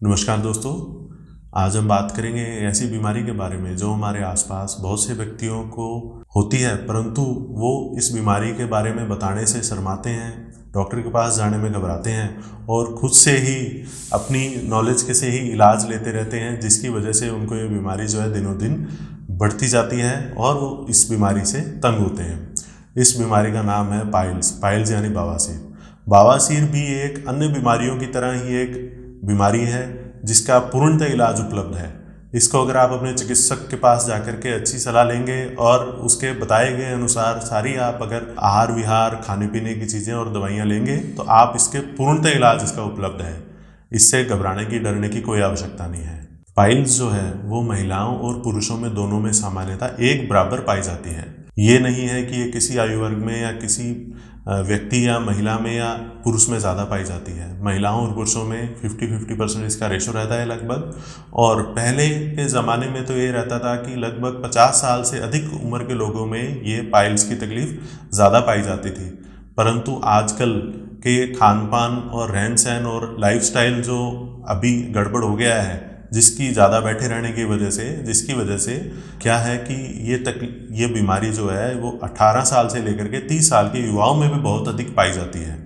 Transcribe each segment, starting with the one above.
नमस्कार दोस्तों। आज हम बात करेंगे ऐसी बीमारी के बारे में जो हमारे आसपास बहुत से व्यक्तियों को होती है, परंतु वो इस बीमारी के बारे में बताने से शर्माते हैं, डॉक्टर के पास जाने में घबराते हैं और खुद से ही अपनी नॉलेज के से ही इलाज लेते रहते हैं, जिसकी वजह से उनको ये बीमारी जो है दिनों दिन बढ़ती जाती है और वो इस बीमारी से तंग होते हैं। इस बीमारी का नाम है पाइल्स यानी बवासीर। बवासीर भी एक अन्य बीमारियों की तरह ही एक बीमारी है जिसका पूर्णतः इलाज उपलब्ध है। इसको अगर आप अपने चिकित्सक के पास जाकर के अच्छी सलाह लेंगे और उसके बताए गए अनुसार सारी आप अगर आहार विहार, खाने पीने की चीज़ें और दवाइयाँ लेंगे तो आप इसके पूर्णतः इलाज इसका उपलब्ध है। इससे घबराने की, डरने की कोई आवश्यकता नहीं है। पाइल्स जो है वो महिलाओं और पुरुषों में दोनों में सामान्यतः एक बराबर पाई जाती है। ये नहीं है कि ये किसी आयु वर्ग में या किसी व्यक्ति या महिला में या पुरुष में ज़्यादा पाई जाती है। महिलाओं और पुरुषों में 50-50% इसका रेशो रहता है लगभग। और पहले के ज़माने में तो ये रहता था कि लगभग 50 साल से अधिक उम्र के लोगों में ये पाइल्स की तकलीफ ज़्यादा पाई जाती थी। परंतु आजकल के खान पान और रहन सहन और लाइफस्टाइल जो अभी गड़बड़ हो गया है, जिसकी ज़्यादा बैठे रहने की वजह से, जिसकी वजह से क्या है कि ये बीमारी जो है वो 18 साल से लेकर के 30 साल के युवाओं में भी बहुत अधिक पाई जाती है।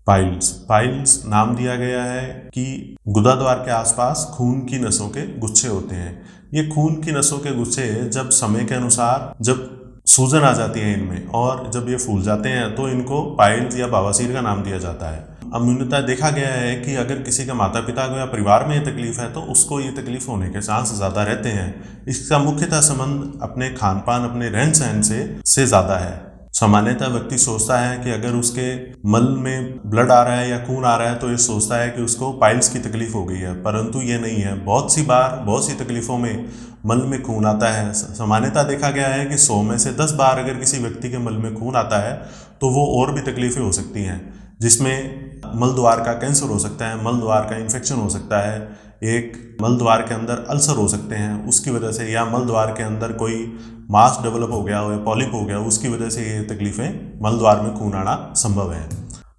पाइल्स नाम दिया गया है कि गुदा द्वार के आसपास खून की नसों के गुच्छे होते हैं। ये खून की नसों के गुच्छे जब समय के अनुसार जब सूजन आ जाती है इनमें और जब ये फूल जाते हैं तो इनको पाइल्स या बवासीर का नाम दिया जाता है। अम्यूनता देखा गया है कि अगर किसी के माता पिता को या परिवार में ये तकलीफ है तो उसको ये तकलीफ होने के चांस ज़्यादा रहते हैं। इसका मुख्यतः संबंध अपने खान पान, अपने रहन सहन से ज़्यादा है। सामान्यतः व्यक्ति सोचता है कि अगर उसके मल में ब्लड आ रहा है या खून आ रहा है तो ये सोचता है कि उसको पाइल्स की तकलीफ हो गई है, परंतु ये नहीं है। बहुत सी बार बहुत सी तकलीफ़ों में मल में खून आता है। सामान्यतः देखा गया है कि 100 में से 10 बार अगर किसी व्यक्ति के मल में खून आता है तो वो और भी तकलीफ़ें हो सकती हैं, जिसमें मल द्वार का कैंसर हो सकता है, मल द्वार का इन्फेक्शन हो सकता है, एक मल द्वार के अंदर अल्सर हो सकते हैं उसकी वजह से, या मल द्वार के अंदर कोई मास डेवलप हो गया हो या पॉलिप हो गया उसकी वजह से ये तकलीफ़ें मल द्वार में खून आना संभव है।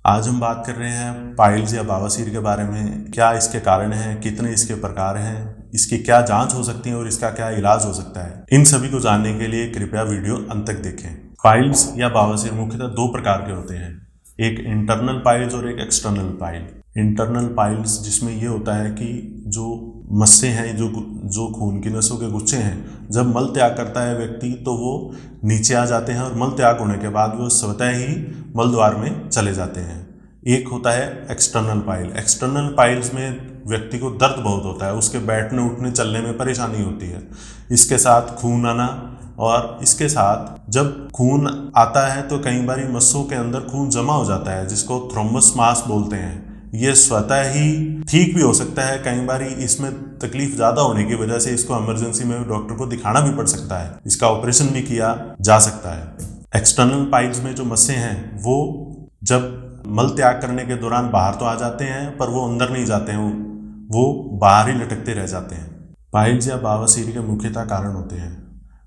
आज हम बात कर रहे हैं पाइल्स या बवासीर के बारे में। क्या इसके कारण हैं, कितने इसके प्रकार हैं, इसकी क्या जांच हो सकती है और इसका क्या इलाज हो सकता है, इन सभी को जानने के लिए कृपया वीडियो अंत तक देखें। पाइल्स या बवासीर मुख्यतः 2 प्रकार के होते हैं, एक इंटरनल पाइल्स और एक एक्सटर्नल पाइल। इंटरनल पाइल्स जिसमें ये होता है कि जो मस्से हैं, जो खून की नसों के गुच्छे हैं, जब मल त्याग करता है व्यक्ति तो वो नीचे आ जाते हैं और मल त्याग होने के बाद वो स्वतः ही मल द्वार में चले जाते हैं। एक होता है एक्सटर्नल पाइल। एक्सटर्नल पाइल्स में व्यक्ति को दर्द बहुत होता है, उसके बैठने उठने चलने में परेशानी होती है, इसके साथ खून आना, और इसके साथ जब खून आता है तो कई बार मस्सों के अंदर खून जमा हो जाता है, जिसको थ्रोम्बस मास बोलते हैं। ये स्वतः ही ठीक भी हो सकता है, कई बार इसमें तकलीफ ज़्यादा होने की वजह से इसको इमरजेंसी में डॉक्टर को दिखाना भी पड़ सकता है, इसका ऑपरेशन भी किया जा सकता है। एक्सटर्नल पाइल्स में जो मस्से हैं वो जब मल त्याग करने के दौरान बाहर तो आ जाते हैं पर वो अंदर नहीं जाते हैं, वो बाहर ही लटकते रह जाते हैं। पाइल्स या बवासीर के मुख्यतः कारण होते हैं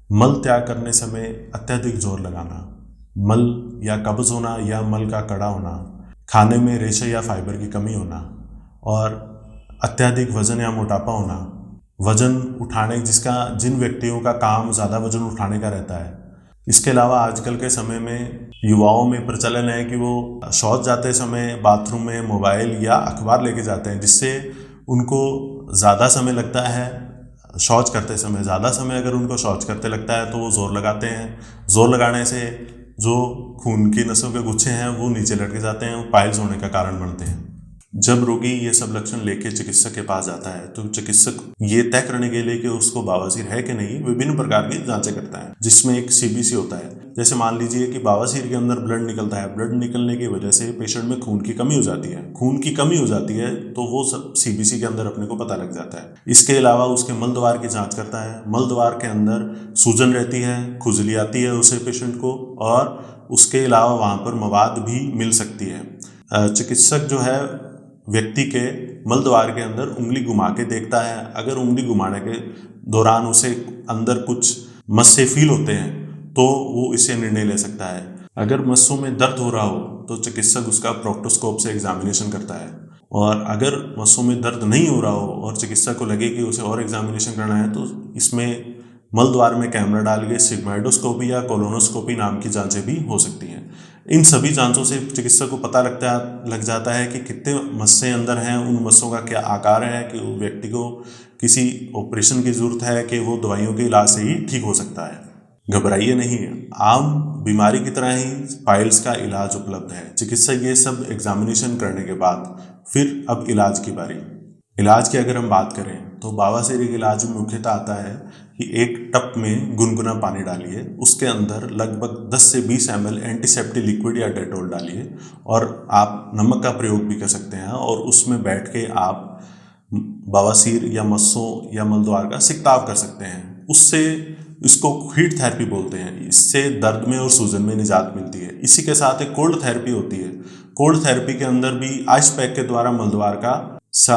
मल त्याग करने समय अत्यधिक जोर लगाना, मल या कब्ज होना या मल का कड़ा होना, खाने में रेशे या फाइबर की कमी होना, और अत्यधिक वजन या मोटापा होना, वजन उठाने जिन व्यक्तियों का काम ज़्यादा वजन उठाने का रहता है। इसके अलावा आजकल के समय में युवाओं में प्रचलन है कि वो शौच जाते समय बाथरूम में मोबाइल या अखबार लेके जाते हैं, जिससे उनको ज़्यादा समय लगता है शौच करते समय। ज़्यादा समय अगर उनको शौच करते लगता है तो वो ज़ोर लगाते हैं। ज़ोर लगाने से जो खून की नसों के गुच्छे हैं वो नीचे लटक जाते हैं, वो पाइल्स होने का कारण बनते हैं। जब रोगी ये सब लक्षण लेके चिकित्सक के पास जाता है तो चिकित्सक ये तय करने के लिए कि उसको बवासीर है कि नहीं, विभिन्न प्रकार की जांचें करता है, जिसमें एक सीबीसी होता है। जैसे मान लीजिए कि बवासीर के अंदर ब्लड निकलता है, ब्लड निकलने की वजह से पेशेंट में खून की कमी हो जाती है। खून की कमी हो जाती है तो वो सब सीबीसी के अंदर अपने को पता लग जाता है। इसके अलावा उसके मल द्वार की जाँच करता है। मल द्वार के अंदर सूजन रहती है, खुजली आती है उसे पेशेंट को, और उसके अलावा वहाँ पर मवाद भी मिल सकती है। चिकित्सक जो है व्यक्ति के मल द्वार के अंदर उंगली घुमा के देखता है। अगर उंगली घुमाने के दौरान उसे अंदर कुछ मस्से फील होते हैं तो वो इससे निर्णय ले सकता है। अगर मस्सों में दर्द हो रहा हो तो चिकित्सक उसका प्रोक्टोस्कोप से एग्जामिनेशन करता है। और अगर मस्सों में दर्द नहीं हो रहा हो और चिकित्सक को लगे कि उसे और एग्जामिनेशन करना है तो इसमें मल द्वार में कैमरा डाल के सिग्माइडोस्कोपी या कोलोनोस्कोपी नाम की जांचें भी हो सकती हैं। इन सभी जांचों से चिकित्सक को पता लग जाता है कि कितने मस्सें अंदर हैं, उन मस्सों का क्या आकार है, कि वो व्यक्ति को किसी ऑपरेशन की ज़रूरत है कि वो दवाइयों के इलाज से ही ठीक हो सकता है। घबराइए नहीं, आम बीमारी की तरह ही पाइल्स का इलाज उपलब्ध है। चिकित्सक ये सब एग्जामिनेशन करने के बाद फिर अब इलाज की बारी। इलाज की अगर हम बात करें तो बवासीर के इलाज में मुख्यतः आता है कि एक टब में गुनगुना पानी डालिए, उसके अंदर लगभग 10 से 20 ml एंटीसेप्टिक लिक्विड या डेटॉल डालिए और आप नमक का प्रयोग भी कर सकते हैं और उसमें बैठ के आप बवासीर या मस्सों या मलद्वार का सिकताव कर सकते हैं। उससे इसको हीट थेरेपी बोलते हैं। इससे दर्द में और सूजन में निजात मिलती है। इसी के साथ एक कोल्ड थेरेपी होती है। कोल्ड थेरेपी के अंदर भी आइस पैक के द्वारा मलद्वार का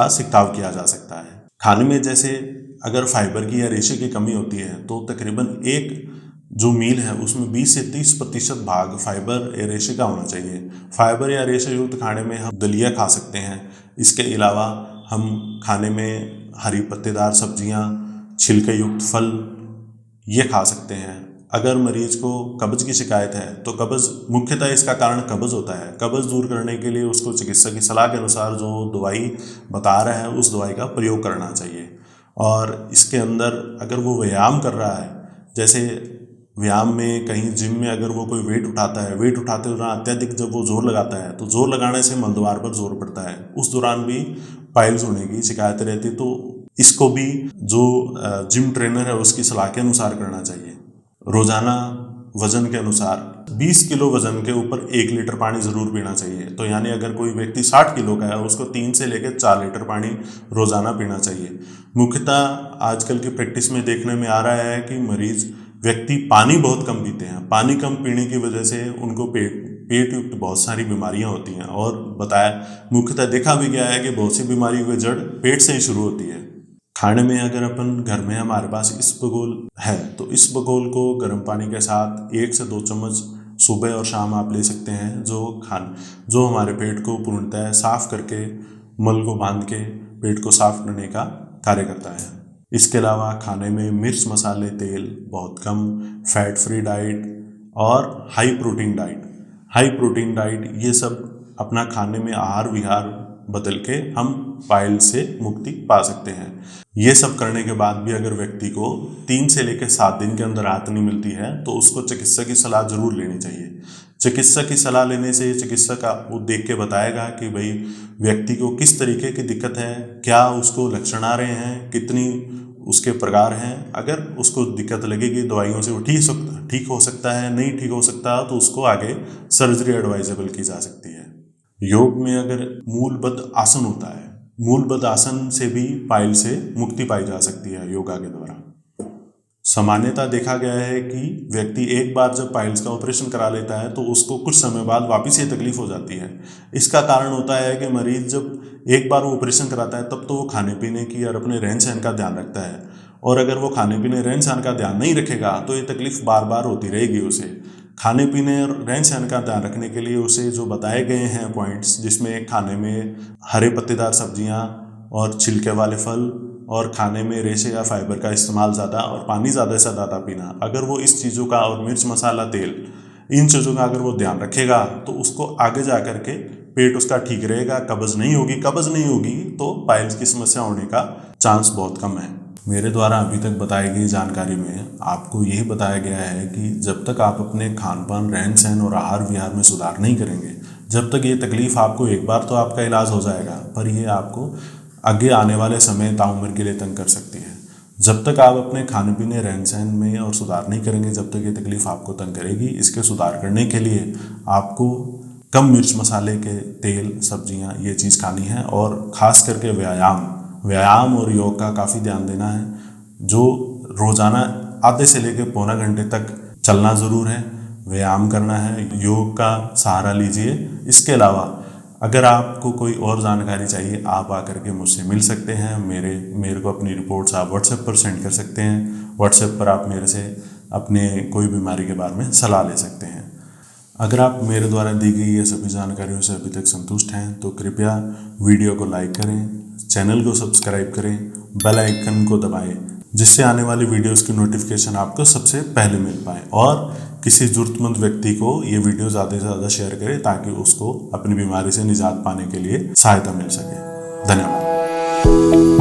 सिकताव किया जा सकता है। खाने में जैसे अगर फाइबर की या रेशे की कमी होती है तो तकरीबन एक जो मील है उसमें 20 से 30% भाग फाइबर या रेशे का होना चाहिए। फाइबर या रेशे युक्त खाने में हम दलिया खा सकते हैं। इसके अलावा हम खाने में हरी पत्तेदार सब्जियां, छिलके युक्त फल ये खा सकते हैं। अगर मरीज को कब्ज की शिकायत है तो कब्ज मुख्यतः इसका कारण कब्ज होता है। कब्ज दूर करने के लिए उसको चिकित्सक की सलाह के अनुसार जो दवाई बता रहा है उस दवाई का प्रयोग करना चाहिए। और इसके अंदर अगर वो व्यायाम कर रहा है, जैसे व्यायाम में कहीं जिम में अगर वो कोई वेट उठाता है, वेट उठाते दौरान अत्यधिक जब वो जोर लगाता है तो जोर लगाने से मलद्वार पर जोर पड़ता है, उस दौरान भी पाइल्स होने की शिकायत रहती। तो इसको भी जो जिम ट्रेनर है उसकी सलाह के अनुसार करना चाहिए। रोजाना वजन के अनुसार 20 किलो वजन के ऊपर 1 लीटर पानी जरूर पीना चाहिए। तो यानी अगर कोई व्यक्ति 60 किलो का है उसको 3 से लेकर 4 लीटर पानी रोजाना पीना चाहिए। मुख्यतः आजकल की प्रैक्टिस में देखने में आ रहा है कि मरीज व्यक्ति पानी बहुत कम पीते हैं। पानी कम पीने की वजह से उनको पेट युक्त बहुत सारी बीमारियां होती हैं और बताया मुख्यतः देखा भी गया है कि बहुत सी बीमारियों की जड़ पेट से ही शुरू होती है। खाने में अगर अपन घर में हमारे पास इसबगोल है तो इसबगोल को गर्म पानी के साथ 1 से 2 चम्मच सुबह और शाम आप ले सकते हैं, जो हमारे पेट को पूर्णतः साफ करके मल को बांध के पेट को साफ करने का कार्य करता है। इसके अलावा खाने में मिर्च, मसाले, तेल बहुत कम, फैट फ्री डाइट और हाई प्रोटीन डाइट ये सब अपना खाने में आहार विहार बदल के हम पाइल्स से मुक्ति पा सकते हैं। ये सब करने के बाद भी अगर व्यक्ति को 3 से लेकर 7 दिन के अंदर राहत नहीं मिलती है तो उसको चिकित्सक की सलाह जरूर लेनी चाहिए। चिकित्सक की सलाह लेने से चिकित्सक आपको देख के बताएगा कि भाई व्यक्ति को किस तरीके की दिक्कत है, क्या उसको लक्षण आ रहे हैं, कितनी उसके प्रकार हैं। अगर उसको दिक्कत लगेगी दवाइयों से वो ठीक हो सकता है, नहीं ठीक हो सकता तो उसको आगे सर्जरी एडवाइजेबल की जा सकती है। योग में अगर मूलबद्ध आसन होता है, मूलबद्ध आसन से भी पाइल से मुक्ति पाई जा सकती है योगा के द्वारा। सामान्यतः देखा गया है कि व्यक्ति एक बार जब पाइल्स का ऑपरेशन करा लेता है तो उसको कुछ समय बाद वापस ये तकलीफ हो जाती है। इसका कारण होता है कि मरीज जब एक बार वो ऑपरेशन कराता है तब तो वो खाने पीने की और अपने रहन सहन का ध्यान रखता है, और अगर वो खाने पीने रहन सहन का ध्यान नहीं रखेगा तो ये तकलीफ बार बार होती रहेगी उसे। खाने पीने और रहन सहन का ध्यान रखने के लिए उसे जो बताए गए हैं पॉइंट्स, जिसमें खाने में हरे पत्तेदार सब्जियां और छिलके वाले फल और खाने में रेशे या फाइबर का इस्तेमाल ज़्यादा और पानी ज़्यादा से ज़्यादा पीना, अगर वो इस चीज़ों का और मिर्च, मसाला, तेल, इन चीज़ों का अगर वो ध्यान रखेगा तो उसको आगे जा कर के पेट उसका ठीक रहेगा, कब्ज नहीं होगी तो पाइल्स की समस्या होने का चांस बहुत कम है। मेरे द्वारा अभी तक बताई गई जानकारी में आपको यही बताया गया है कि जब तक आप अपने खान पान, रहन सहन और आहार विहार में सुधार नहीं करेंगे, जब तक ये तकलीफ आपको एक बार तो आपका इलाज हो जाएगा पर ये आपको आगे आने वाले समय ताउम्र के लिए तंग कर सकती है। जब तक आप अपने खाने पीने, रहन सहन में और सुधार नहीं करेंगे, जब तक ये तकलीफ आपको तंग करेगी। इसके सुधार करने के लिए आपको कम मिर्च मसाले के तेल, सब्जियां ये चीज़ खानी है और ख़ास करके व्यायाम और योग का काफ़ी ध्यान देना है। जो रोज़ाना आधे से लेकर पौना घंटे तक चलना ज़रूर है, व्यायाम करना है, योग का सहारा लीजिए। इसके अलावा अगर आपको कोई और जानकारी चाहिए आप आकर के मुझसे मिल सकते हैं। मेरे को अपनी रिपोर्ट्स आप व्हाट्सएप पर सेंड कर सकते हैं। व्हाट्सएप पर आप मेरे से अपने कोई बीमारी के बारे में सलाह ले सकते हैं। अगर आप मेरे द्वारा दी गई ये सभी जानकारियों से अभी तक संतुष्ट हैं तो कृपया वीडियो को लाइक करें, चैनल को सब्सक्राइब करें, बेल आइकन को दबाएं, जिससे आने वाली वीडियोस की नोटिफिकेशन आपको सबसे पहले मिल पाए। और किसी ज़रूरतमंद व्यक्ति को ये वीडियो ज़्यादा से ज़्यादा शेयर करें ताकि उसको अपनी बीमारी से निजात पाने के लिए सहायता मिल सके। धन्यवाद।